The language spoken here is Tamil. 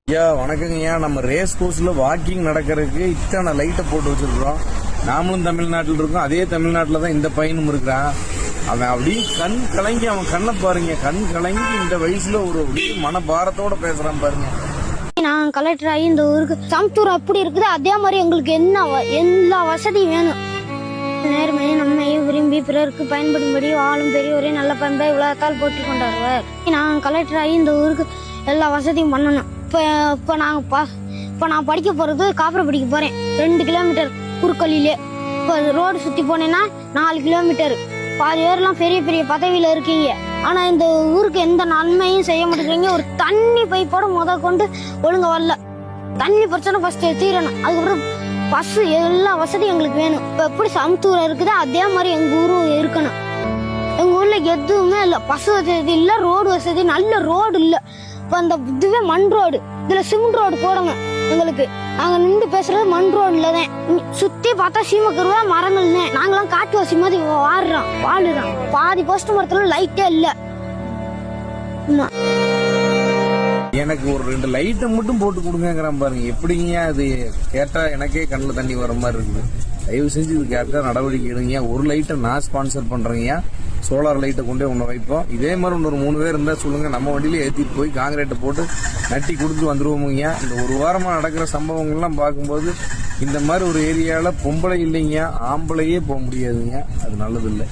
ஐயா வணக்கங்கய்யா. நம்ம ரேஸ் கோர்ஸ்ல வாக்கிங் நடக்கிறதுக்கு இத்தனை லைட்டை போட்டு வச்சிருக்கிறோம். நாமளும் தமிழ்நாட்டில் இருக்கோம், அதே தமிழ்நாட்டில் தான் இந்த பையனும் இருக்கிறான். அவன் அப்படி கண் கலங்கி, அவன் கண்ணை பாருங்க, கண் கலங்கி இந்த வயசுல ஒரு மனபாரத்தோட பேசுறான் பாருங்க. நான் கலெக்டர் ஆகி இந்த ஊருக்கு சமத்தூர் அப்படி இருக்குது, அதே மாதிரி எங்களுக்கு எல்லா வசதியும் வேணும். நேர்மையை நம்மையும் விரும்பி பிறருக்கு பயன்படும்படி வாழும் பெரியவரே நல்ல பண்பை உலகத்தால் போட்டி கொண்டாடுவார். நான் கலெக்டர் ஆகி இந்த ஊருக்கு எல்லா வசதியும் பண்ணணும். இப்போ நான் படிக்க போறது காப்பரை படிக்க போறேன். 2 கிலோமீட்டர் குறுக்கலிலே. இப்போ ரோடு சுத்தி போனேன்னா 4 கிலோமீட்டர். பாதி பேர்லாம் பெரிய பெரிய பதவியில இருக்கீங்க, ஆனா இந்த ஊருக்கு எந்த நன்மையும் செய்ய மாட்டேங்கிறீங்க. ஒரு தண்ணி பைப்போட கொண்டு ஒழுங்க வரல. தண்ணி பிரச்சனை ஃபர்ஸ்ட் தீரணும், அதுக்கப்புறம் பஸ் எல்லா வசதியும் எங்களுக்கு வேணும். இப்போ எப்படி சமத்தூர் இருக்குதோ அதே மாதிரி எங்க ஊரும் இருக்கணும். எங்க ஊர்ல எதுவுமே இல்லை, பஸ் வசதி இல்லை, ரோடு வசதி, நல்ல ரோடு இல்லை. இப்போ அந்த இதுவே மண் ரோடு, இதுல சிமெண்ட் ரோடு போடுங்க எங்களுக்கு. நாங்க நின்று பேசுறது மண் ரோடுல தான். சுத்தி பார்த்தா சீமக்கருவா மரங்கள் தான். நாங்களாம் காட்டுவாசி மாதிரி வாழுறோம். பாதி போஸ்ட் மரத்துல லைட்டே இல்ல. எனக்கு ஒரு 2 லைட்டை மட்டும் போட்டு கொடுங்கிறான் பாருங்க. எப்படிங்க அது கேட்டா எனக்கே கண்ணில் தண்ணி வர மாதிரி இருக்குது. தயவு செஞ்சு இது கேட்டா நடவடிக்கை எடுங்க. ஒரு லைட்டை நான் ஸ்பான்சர் பண்றேங்க. சோலார் லைட்டை கொண்டே ஒன்று வைப்போம். இதே மாதிரி இன்னொரு 3 பேர் இருந்தா சொல்லுங்க, நம்ம வண்டியில ஏற்றிட்டு போய் காங்கிரீட்டை போட்டு நட்டி கொடுத்துட்டு வந்துருவோமுங்க. இந்த ஒரு வாரமா நடக்கிற சம்பவங்கள்லாம் பார்க்கும்போது இந்த மாதிரி ஒரு ஏரியாவில் பொம்பளை இல்லைங்க, ஆம்பளையே போக முடியாதுங்க. அது நல்லது இல்லை.